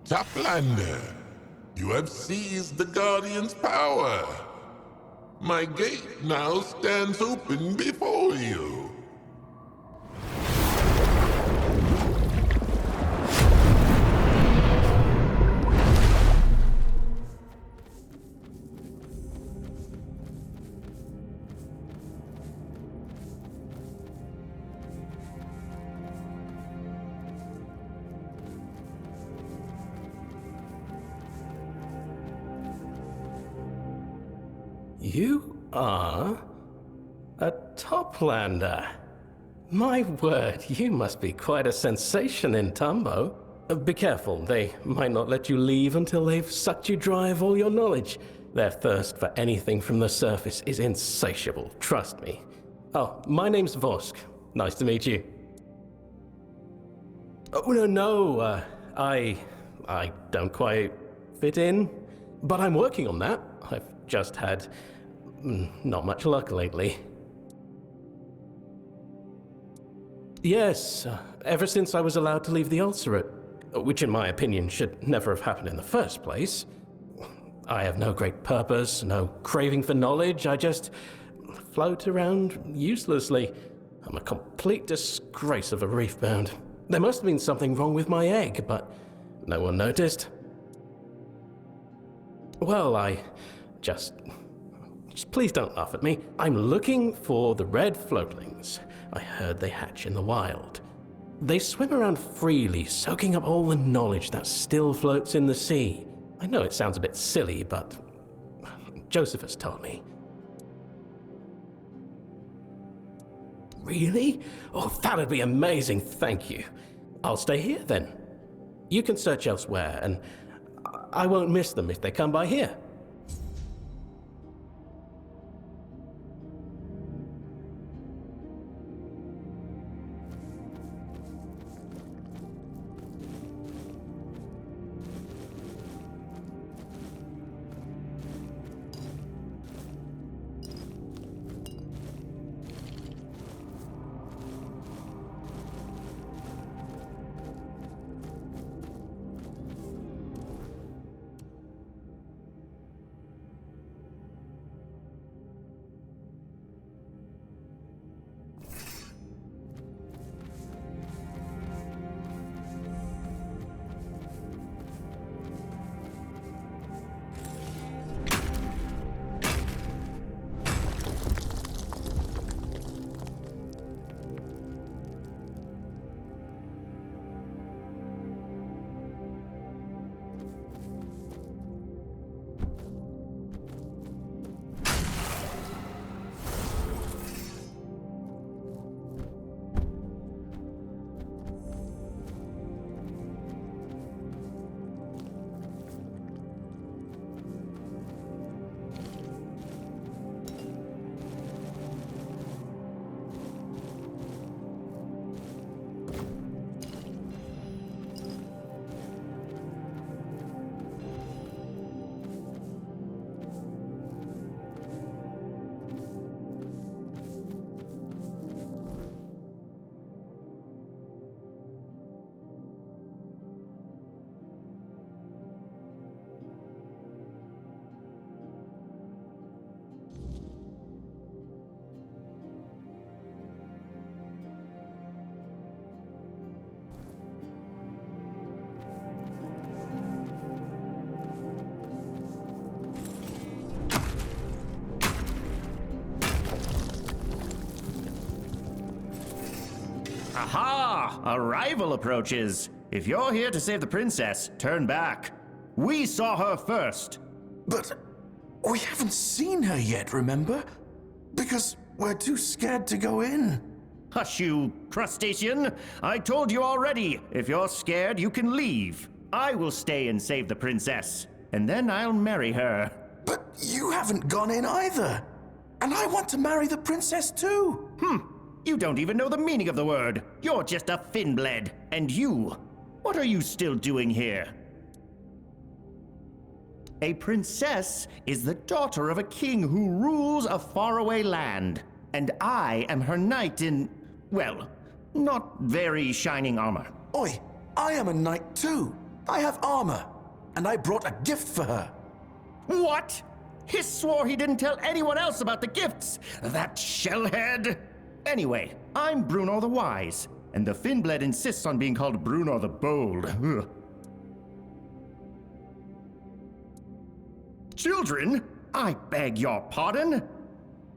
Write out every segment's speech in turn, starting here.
Toplander, you have seized the Guardian's power. My gate now stands open before you. You are a Toplander. My word, you must be quite a sensation in Tumbo. Be careful, they might not let you leave until they've sucked you dry of all your knowledge. Their thirst for anything from the surface is insatiable, trust me. Oh, my name's Vosk. Nice to meet you. Oh, no, I don't quite fit in, but I'm working on that. I've just had not much luck lately. Yes, ever since I was allowed to leave the ulcerate, which in my opinion should never have happened in the first place. I have no great purpose, no craving for knowledge, I just float around uselessly. I'm a complete disgrace of a reefbound. There must have been something wrong with my egg, but no one noticed. Well, just please don't laugh at me. I'm looking for the red floatlings. I heard they hatch in the wild. They swim around freely, soaking up all the knowledge that still floats in the sea. I know it sounds a bit silly, but Josephus told me. Really? Oh, that'd be amazing, thank you. I'll stay here then. You can search elsewhere, and I won't miss them if they come by here. Aha! A rival approaches. If you're here to save the princess, turn back. We saw her first. But we haven't seen her yet, remember? Because we're too scared to go in. Hush, you crustacean. I told you already. If you're scared, you can leave. I will stay and save the princess. And then I'll marry her. But you haven't gone in either. And I want to marry the princess too. You don't even know the meaning of the word. You're just a Finbled. And you, what are you still doing here? A princess is the daughter of a king who rules a faraway land. And I am her knight in, well, not very shining armor. Oi, I am a knight too. I have armor, and I brought a gift for her. What? Hiss swore he didn't tell anyone else about the gifts. That shellhead. Anyway, I'm Bruno the Wise, and the Finnblad insists on being called Bruno the Bold. Ugh. Children, I beg your pardon.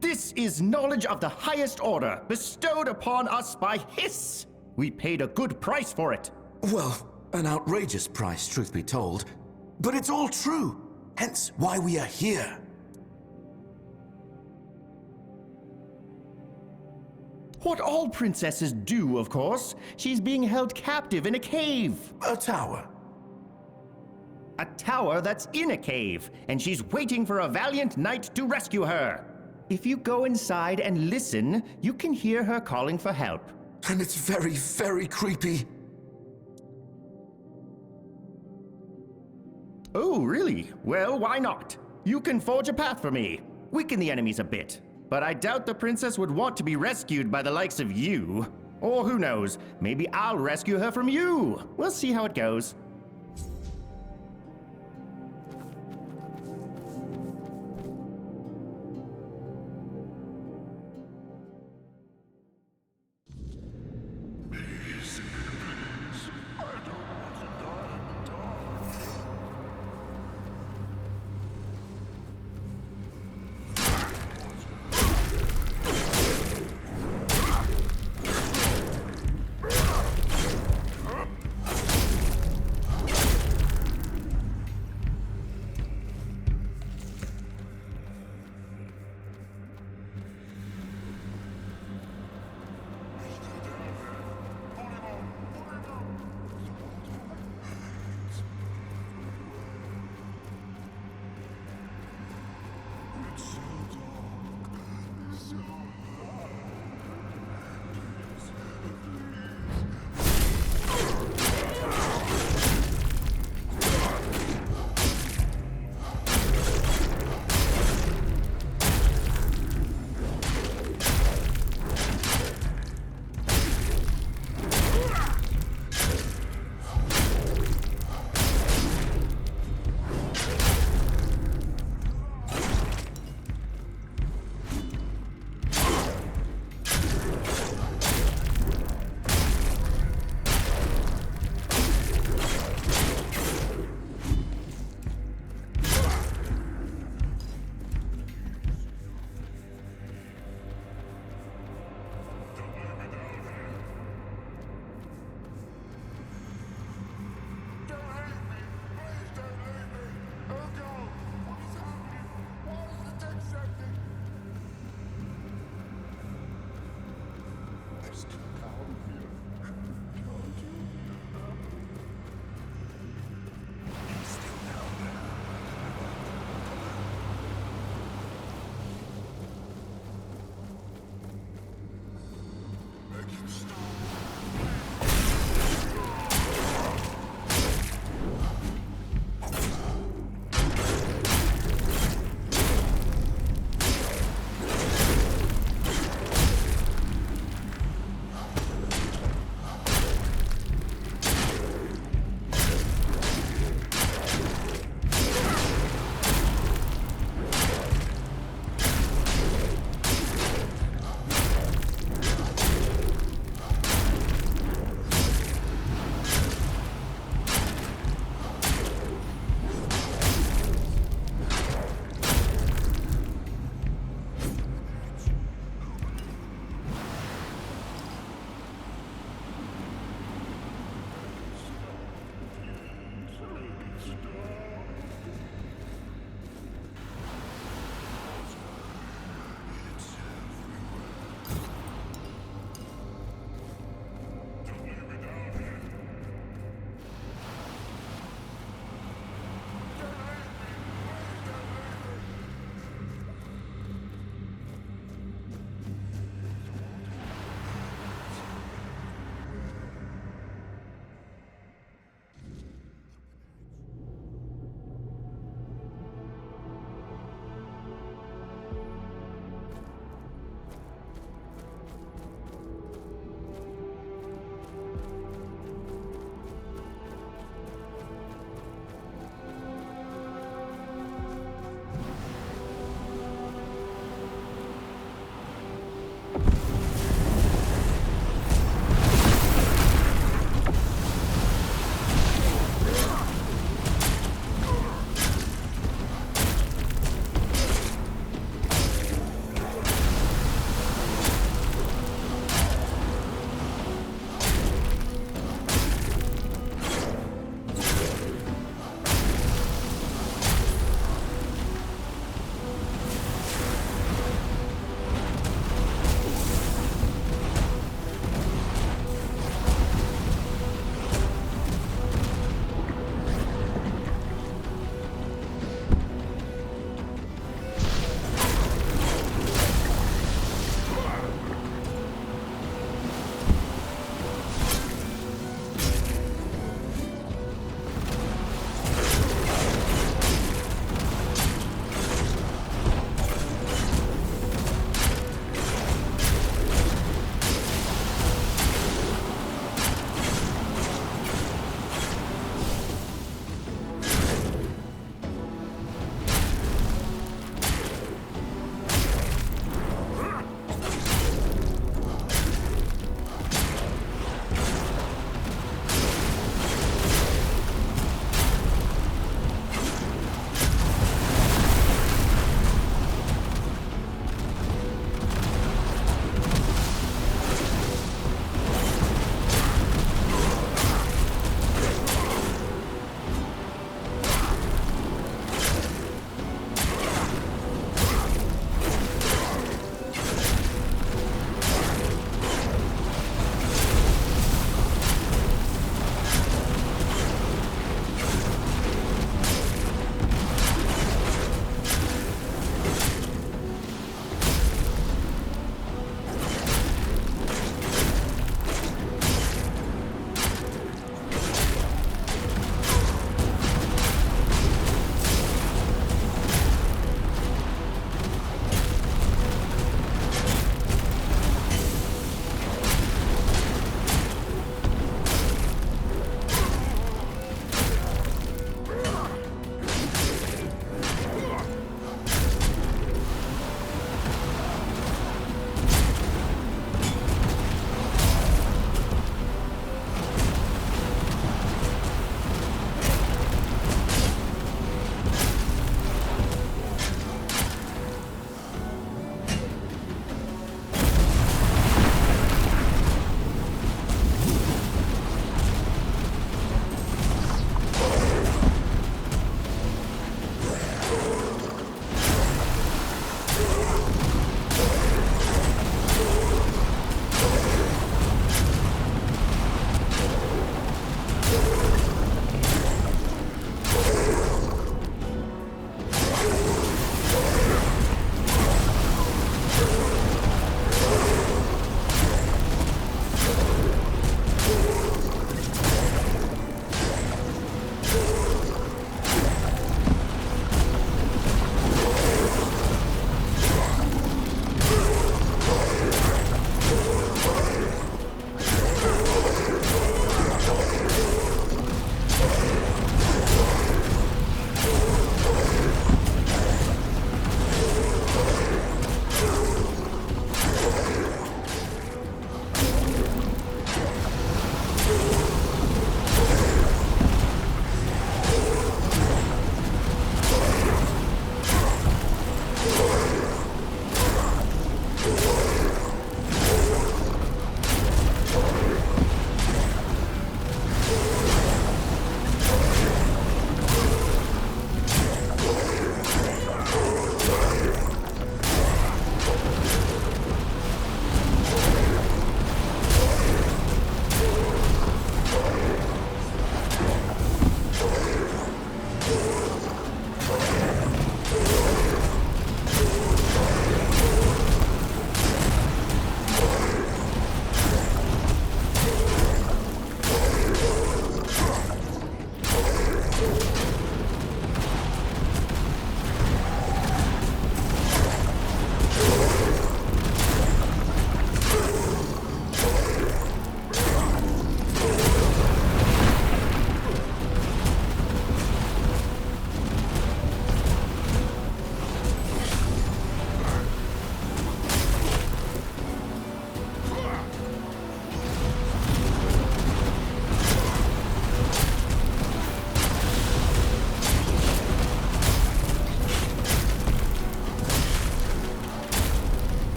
This is knowledge of the highest order, bestowed upon us by Hiss. We paid a good price for it. Well, an outrageous price, truth be told. But it's all true, hence why we are here. What all princesses do, of course. She's being held captive in a cave. A tower. A tower that's in a cave, and she's waiting for a valiant knight to rescue her. If you go inside and listen, you can hear her calling for help. And it's very, very creepy. Oh, really? Well, why not? You can forge a path for me. Weaken the enemies a bit. But I doubt the princess would want to be rescued by the likes of you. Or who knows, maybe I'll rescue her from you. We'll see how it goes.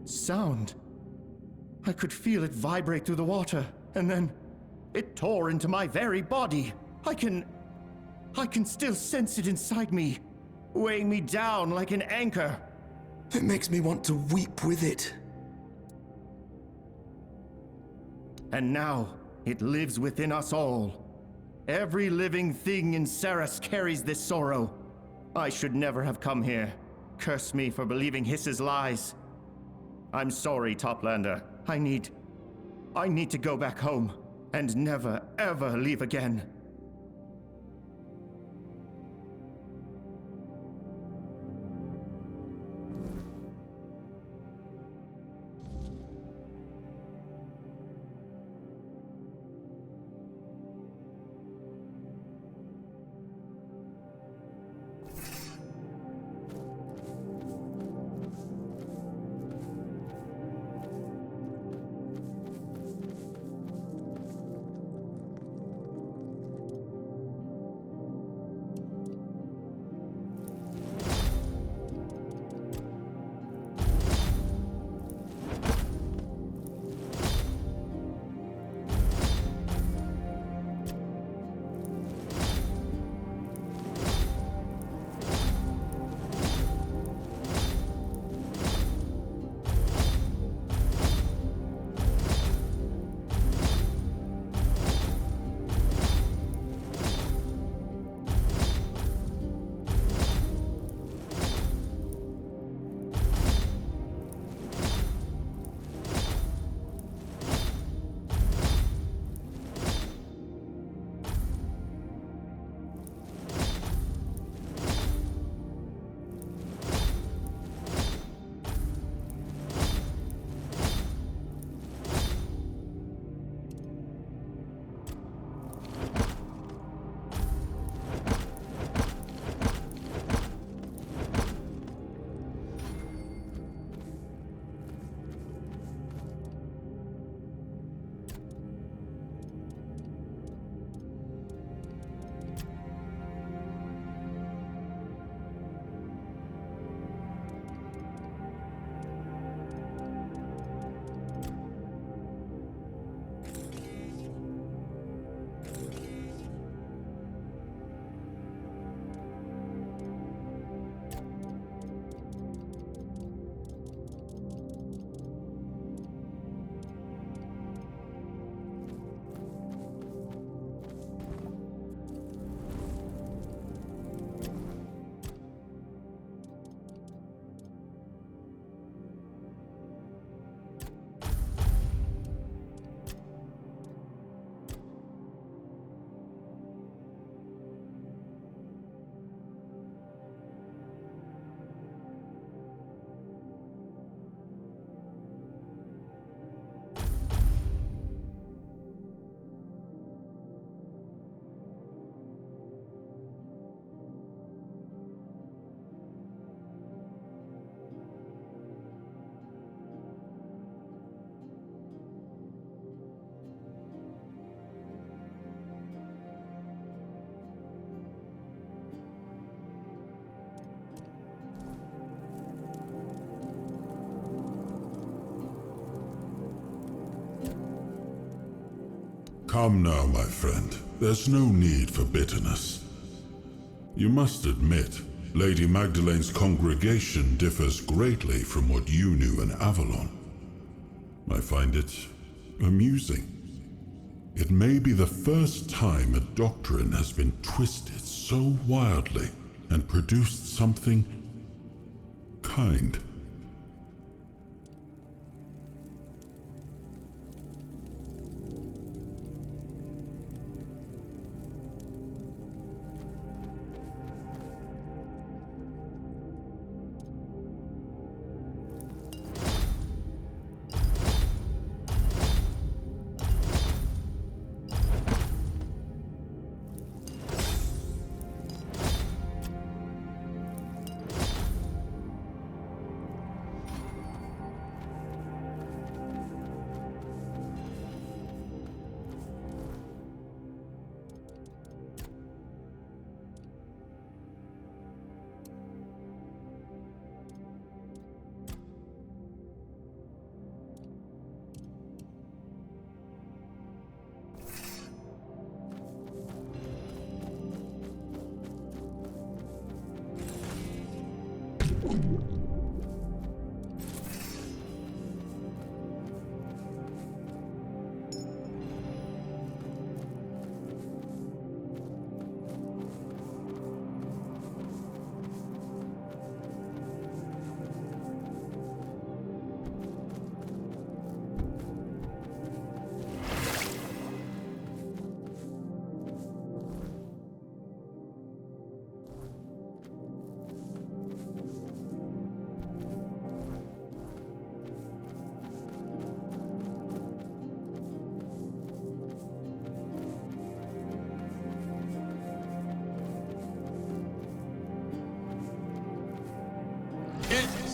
sound. I could feel it vibrate through the water, and then it tore into my very body. I can still sense it inside me, weighing me down like an anchor. It makes me want to weep with it. And now, it lives within us all. Every living thing in Ceres carries this sorrow. I should never have come here. Curse me for believing Hiss's lies. I'm sorry, Toplander. I need to go back home and never, ever leave again. Come now, my friend. There's no need for bitterness. You must admit, Lady Magdalene's congregation differs greatly from what you knew in Avalon. I find it amusing. It may be the first time a doctrine has been twisted so wildly and produced something kind.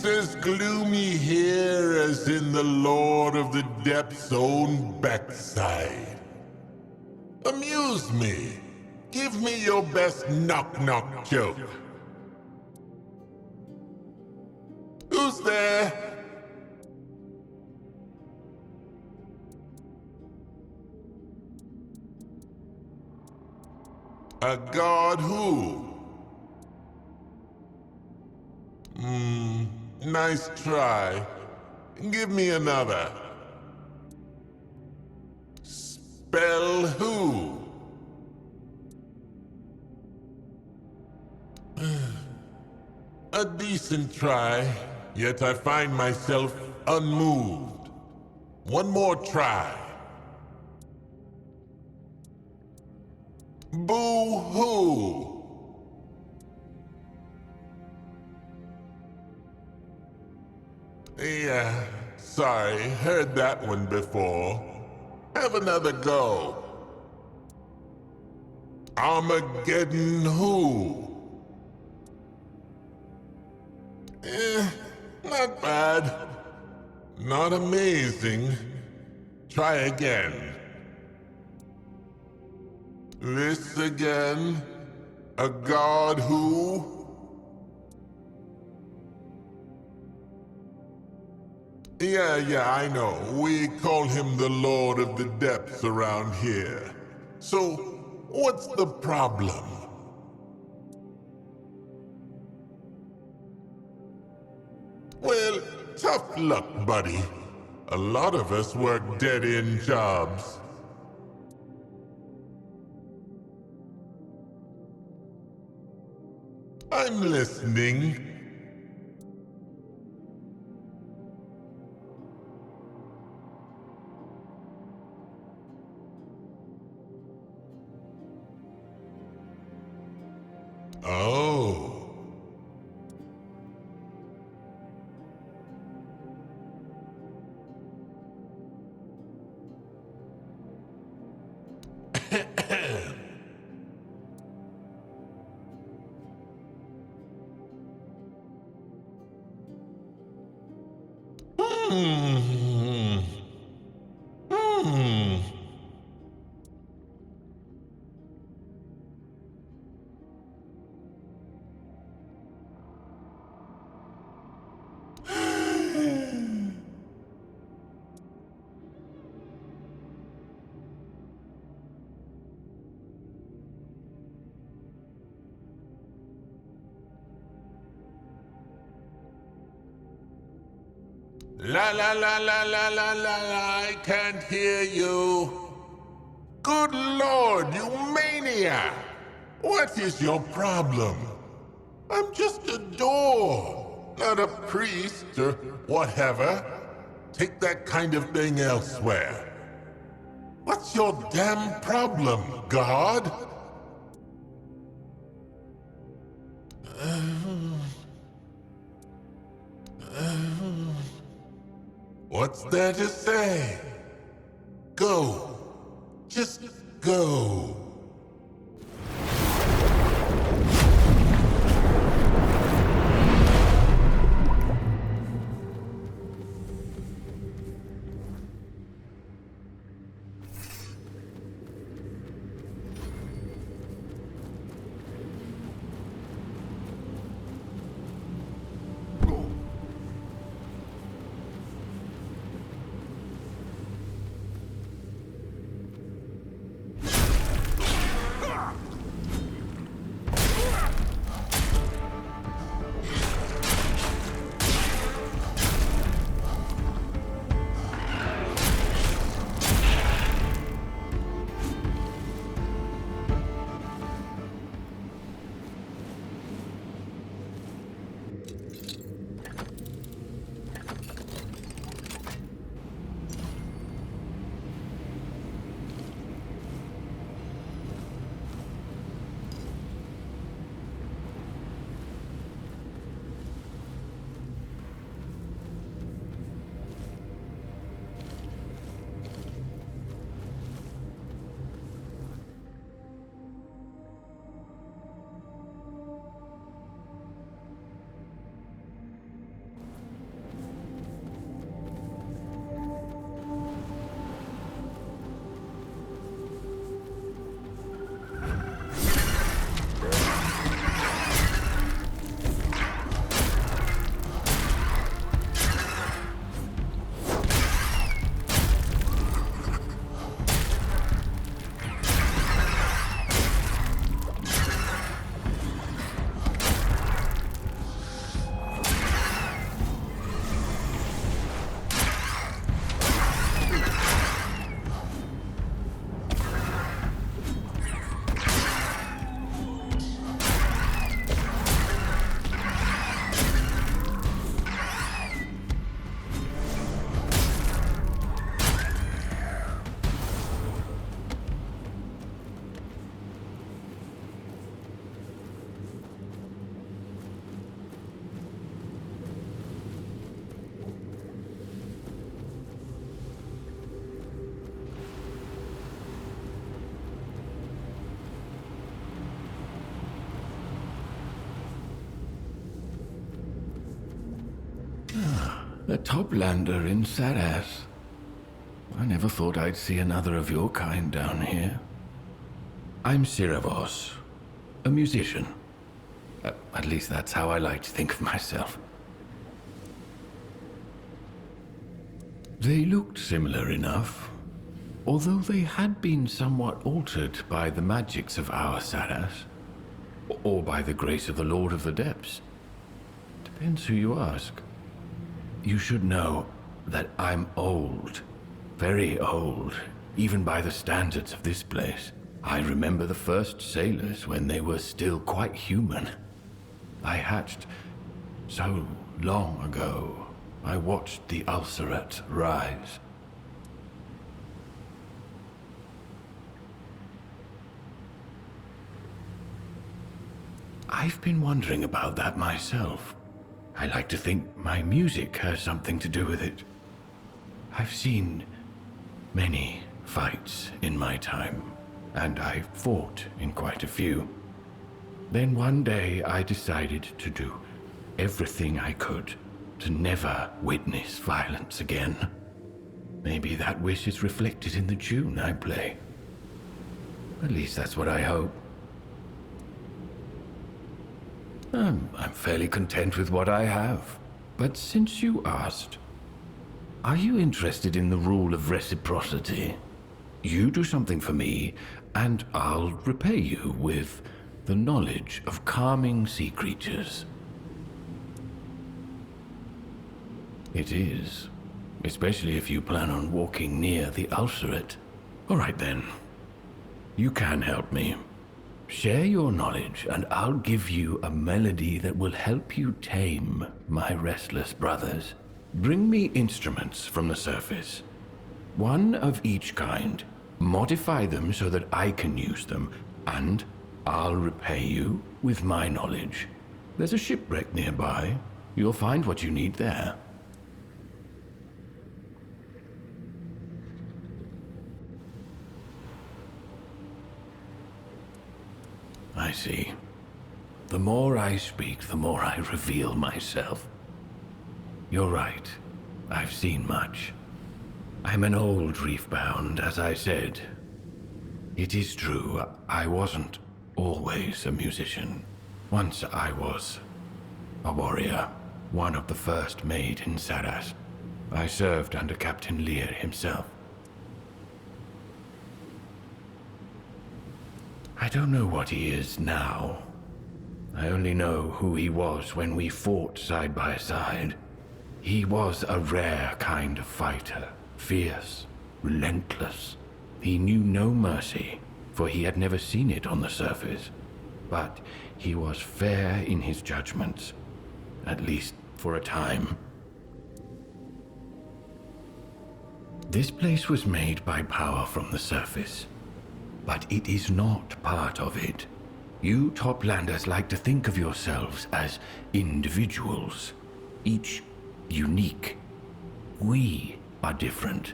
as gloomy here as in the Lord of the Depths' own backside. Amuse me. Give me your best knock-knock joke. Who's there? A god who? Nice try. Give me another. Spell who? A decent try, yet I find myself unmoved. One more try. Boo-hoo! Yeah, sorry, heard that one before. Have another go. Armageddon who? Not bad. Not amazing. Try again. This again? A god who? Yeah, I know. We call him the Lord of the Depths around here. So, what's the problem? Well, tough luck, buddy. A lot of us work dead-end jobs. I'm listening. Oh. Hmm. Hmm. La la la la la la la la, I can't hear you. Good Lord, you maniac! What is your problem? I'm just a door, not a priest or whatever. Take that kind of thing elsewhere. What's your damn problem, God? What's there to say? Go. Just go. A toplander in Saras. I never thought I'd see another of your kind down here. I'm Siravos, a musician. At least that's how I like to think of myself. They looked similar enough, although they had been somewhat altered by the magics of our Saras, or by the grace of the Lord of the Depths. Depends who you ask. You should know that I'm old, very old, even by the standards of this place. I remember the first sailors when they were still quite human. I hatched so long ago. I watched the Ulcerat rise. I've been wondering about that myself. I like to think my music has something to do with it. I've seen many fights in my time, and I've fought in quite a few. Then one day I decided to do everything I could to never witness violence again. Maybe that wish is reflected in the tune I play. At least that's what I hope. I'm fairly content with what I have. But since you asked, are you interested in the rule of reciprocity? You do something for me, and I'll repay you with the knowledge of calming sea creatures. It is, especially if you plan on walking near the Ulcerat. All right then, you can help me. Share your knowledge, and I'll give you a melody that will help you tame my restless brothers. Bring me instruments from the surface, one of each kind. Modify them so that I can use them, and I'll repay you with my knowledge. There's a shipwreck nearby. You'll find what you need there. I see. The more I speak, the more I reveal myself. You're right. I've seen much. I'm an old reef-bound, as I said. It is true, I wasn't always a musician. Once I was a warrior, one of the first made in Saras. I served under Captain Lear himself. I don't know what he is now. I only know who he was when we fought side by side. He was a rare kind of fighter, fierce, relentless. He knew no mercy, for he had never seen it on the surface. But he was fair in his judgments, at least for a time. This place was made by power from the surface, but it is not part of it. You Toplanders like to think of yourselves as individuals, each unique. We are different.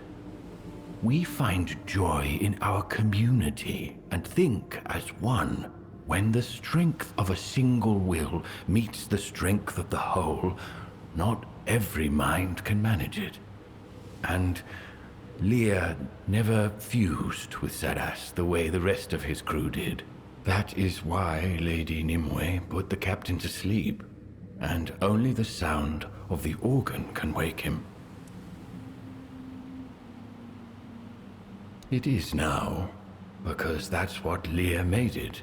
We find joy in our community and think as one. When the strength of a single will meets the strength of the whole, not every mind can manage it. And Lear never fused with Saras the way the rest of his crew did. That is why Lady Nimue put the captain to sleep, and only the sound of the organ can wake him. It is now, because that's what Lear made it.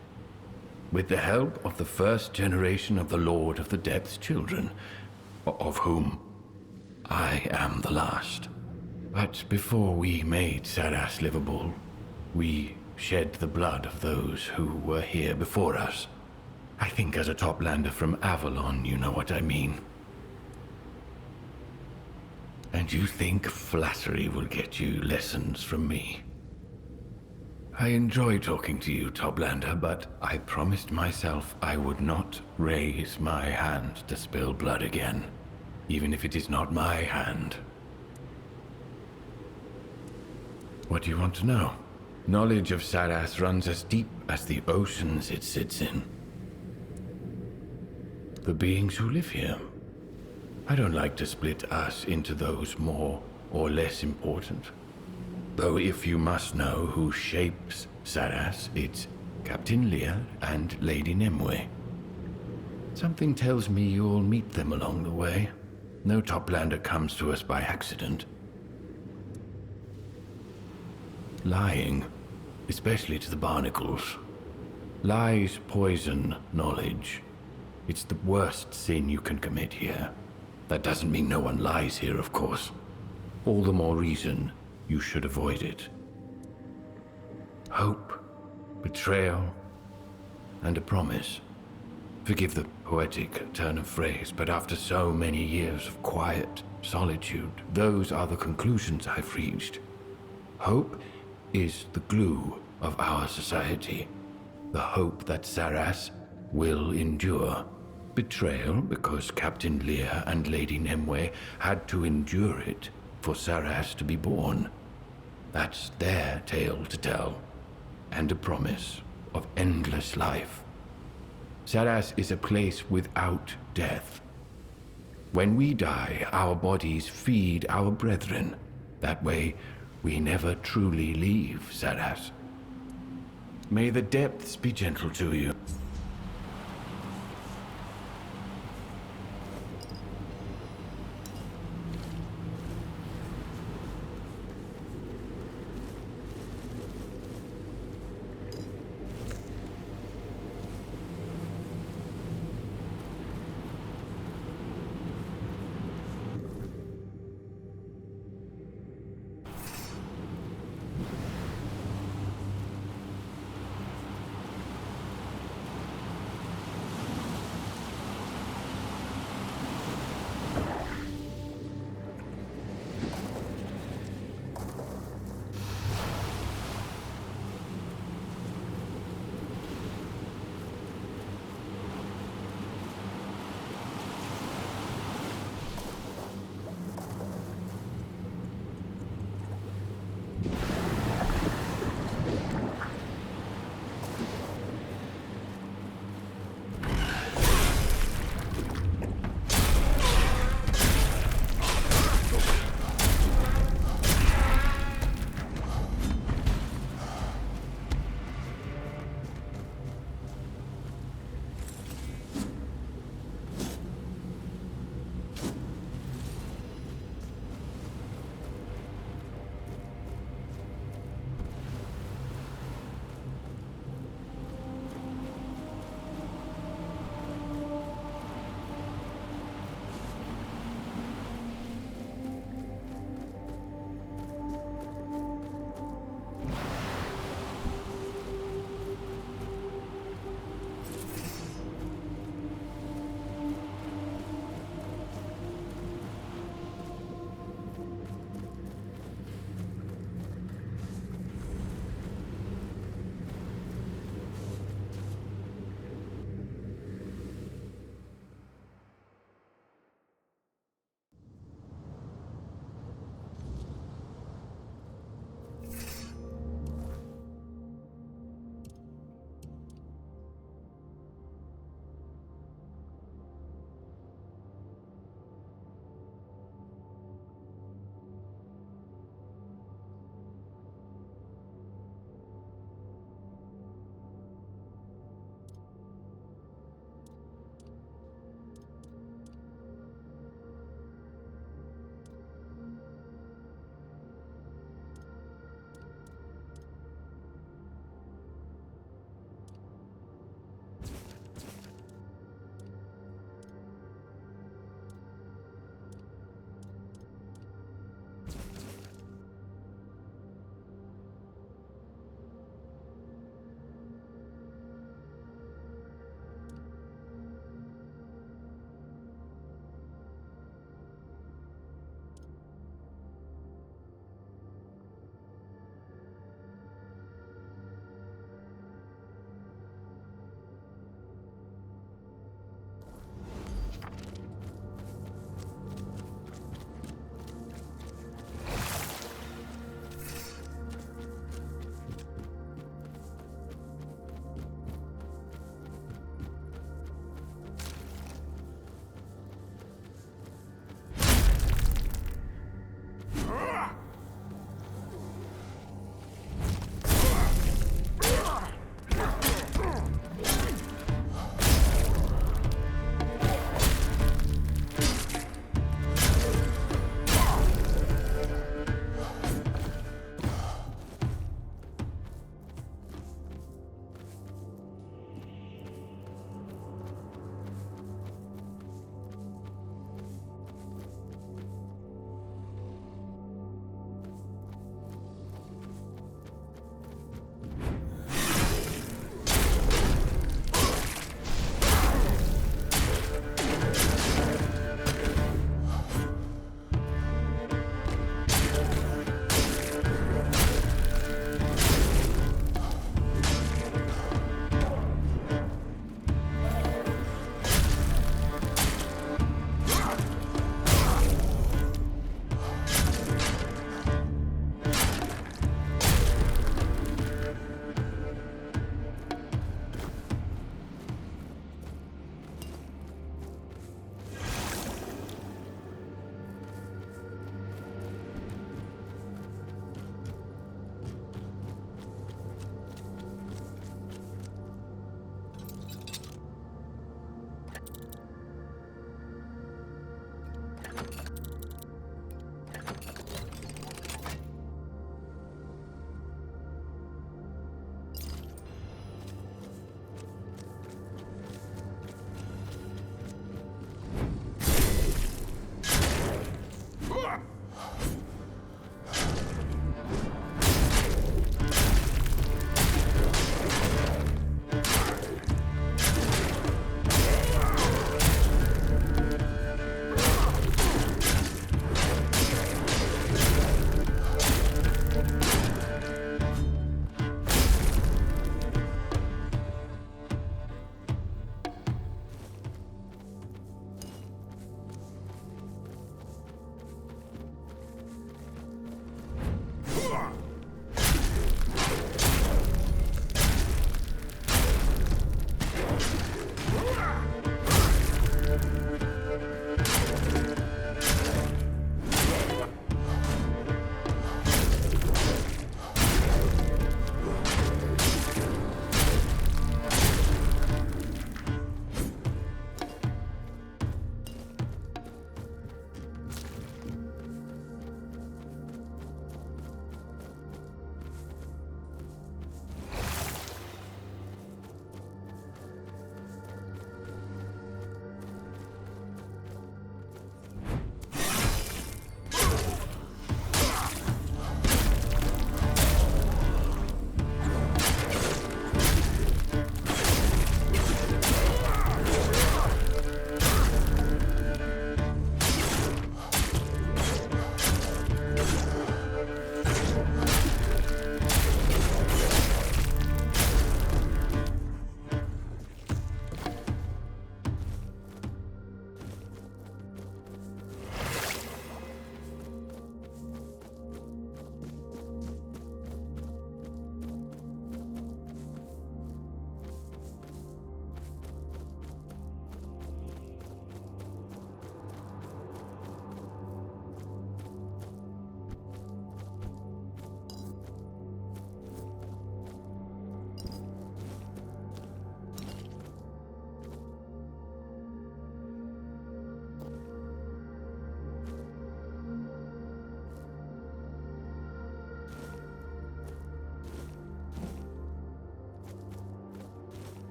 With the help of the first generation of the Lord of the Depths children, of whom I am the last. But before we made Saras livable, we shed the blood of those who were here before us. I think as a Toplander from Avalon, you know what I mean. And you think flattery will get you lessons from me? I enjoy talking to you, Toplander, but I promised myself I would not raise my hand to spill blood again, even if it is not my hand. What do you want to know? Knowledge of Saras runs as deep as the oceans it sits in. The beings who live here. I don't like to split us into those more or less important. Though if you must know who shapes Saras, it's Captain Lear and Lady Nimue. Something tells me you'll meet them along the way. No Toplander comes to us by accident. Lying, especially to the barnacles. Lies poison knowledge. It's the worst sin you can commit here. That doesn't mean no one lies here, of course. All the more reason you should avoid it. Hope, betrayal, and a promise. Forgive the poetic turn of phrase, but after so many years of quiet solitude, those are the conclusions I've reached. Hope is the glue of our society. The hope that Saras will endure. Betrayal because Captain Lear and Lady Nimue had to endure it for Saras to be born. That's their tale to tell, and a promise of endless life. Saras is a place without death. When we die, our bodies feed our brethren. That way, we never truly leave Saras. May the depths be gentle to you.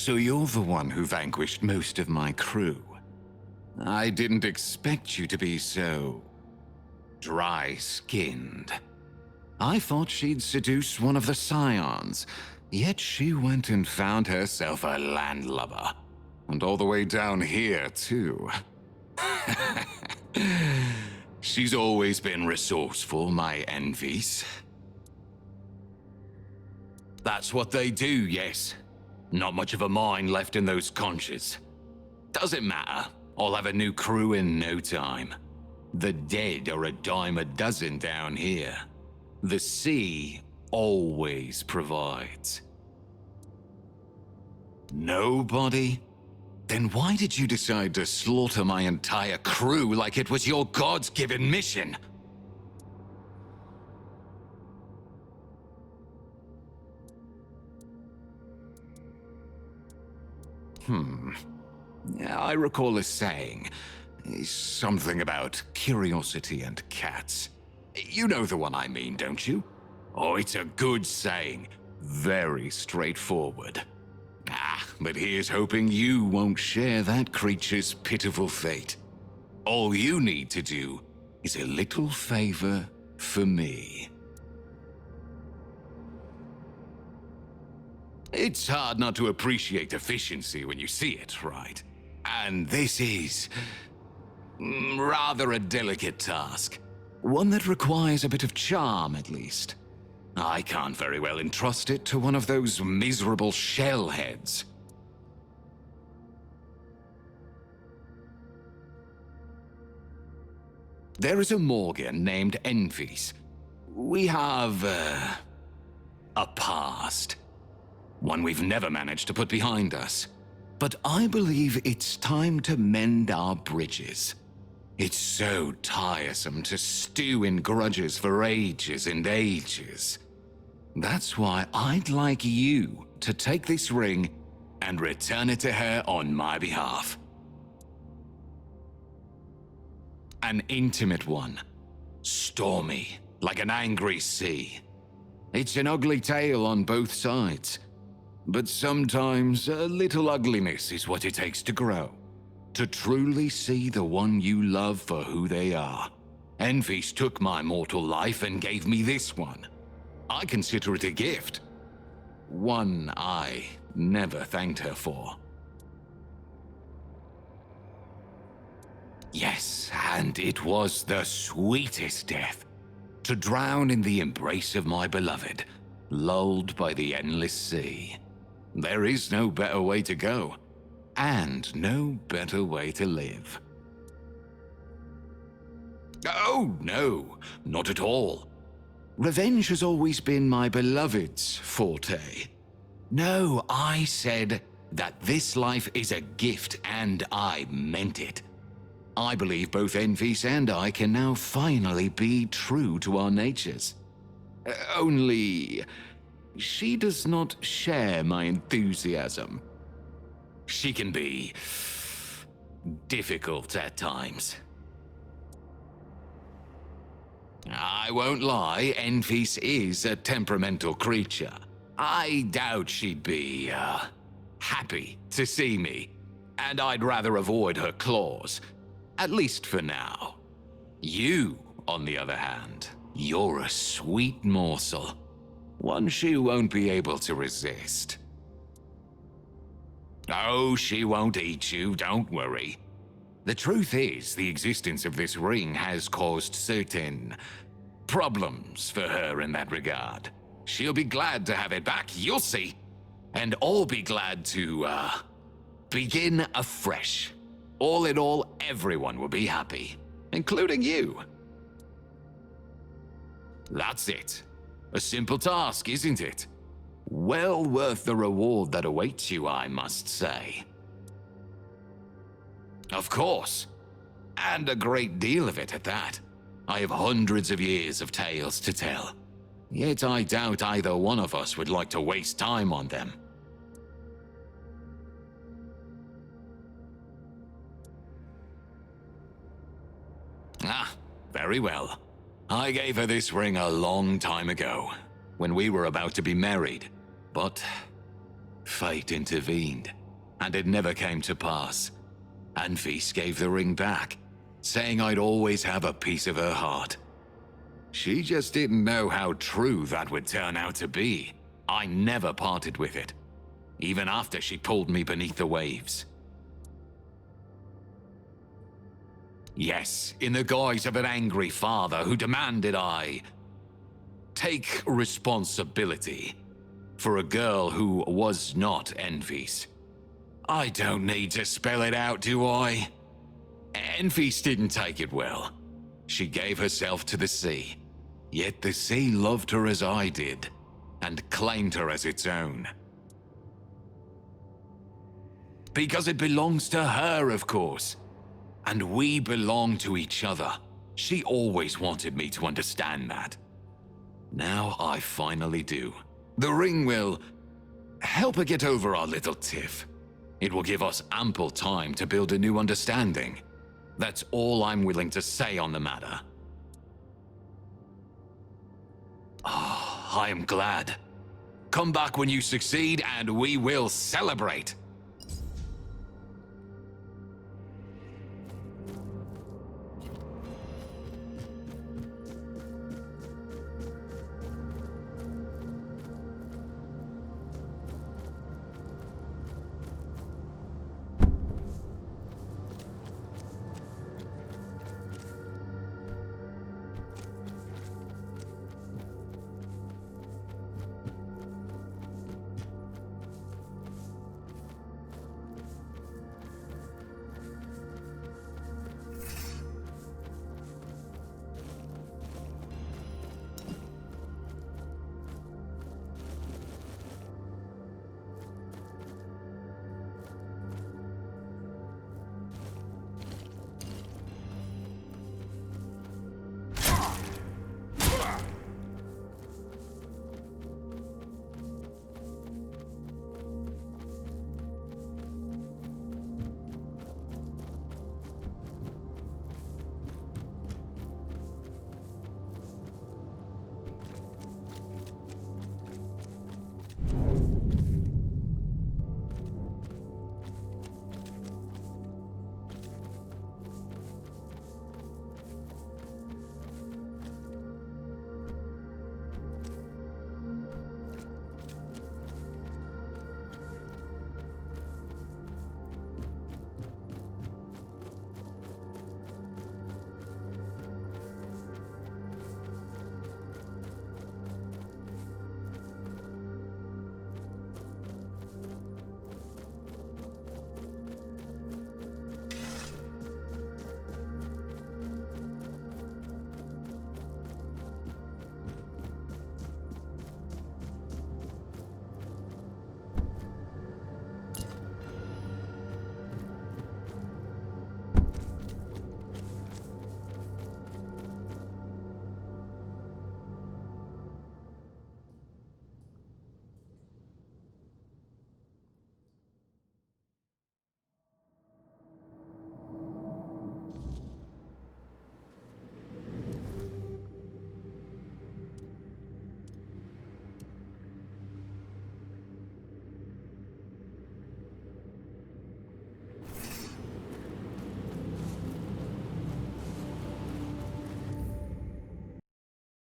So you're the one who vanquished most of my crew. I didn't expect you to be so dry-skinned. I thought she'd seduce one of the scions, yet she went and found herself a landlubber. And all the way down here, too. She's always been resourceful, my envies. That's what they do, yes. Not much of a mind left in those conches. Doesn't matter. I'll have a new crew in no time. The dead are a dime a dozen down here. The sea always provides. Nobody? Then why did you decide to slaughter my entire crew like it was your God's-given mission? I recall a saying. Something about curiosity and cats. You know the one I mean, don't you? Oh, it's a good saying. Very straightforward. But here's hoping you won't share that creature's pitiful fate. All you need to do is a little favor for me. It's hard not to appreciate efficiency when you see it, right? And this is rather a delicate task. One that requires a bit of charm, at least. I can't very well entrust it to one of those miserable shellheads. There is a Morgan named Envis. We have, a past. One we've never managed to put behind us. But I believe it's time to mend our bridges. It's so tiresome to stew in grudges for ages and ages. That's why I'd like you to take this ring and return it to her on my behalf. An intimate one. Stormy, like an angry sea. It's an ugly tale on both sides. But sometimes a little ugliness is what it takes to grow. To truly see the one you love for who they are. Envis took my mortal life and gave me this one. I consider it a gift. One I never thanked her for. Yes, and it was the sweetest death. To drown in the embrace of my beloved, lulled by the endless sea. There is no better way to go, and no better way to live. Oh, no, not at all. Revenge has always been my beloved's forte. No, I said that this life is a gift, and I meant it. I believe both Envis and I can now finally be true to our natures. Only, she does not share my enthusiasm. She can be difficult at times. I won't lie, Envis is a temperamental creature. I doubt she'd be, happy to see me, and I'd rather avoid her claws, at least for now. You, on the other hand, you're a sweet morsel, one she won't be able to resist. Oh, she won't eat you, don't worry. The truth is, the existence of this ring has caused certain problems for her in that regard. She'll be glad to have it back, you'll see. And I'll be glad to, begin afresh. All in all, everyone will be happy, including you. That's it. A simple task, isn't it? Well worth the reward that awaits you, I must say. Of course. And a great deal of it at that. I have hundreds of years of tales to tell. Yet I doubt either one of us would like to waste time on them. Ah, very well. I gave her this ring a long time ago, when we were about to be married. But Fate intervened, and it never came to pass. Anfis gave the ring back, saying I'd always have a piece of her heart. She just didn't know how true that would turn out to be. I never parted with it, even after she pulled me beneath the waves. Yes, in the guise of an angry father who demanded I take responsibility for a girl who was not Envis. I don't need to spell it out, do I? Envis didn't take it well. She gave herself to the sea, yet the sea loved her as I did, and claimed her as its own. Because it belongs to her, of course. And we belong to each other. She always wanted me to understand that. Now I finally do. The ring will help her get over our little tiff. It will give us ample time to build a new understanding. That's all I'm willing to say on the matter. I am glad. Come back when you succeed and we will celebrate.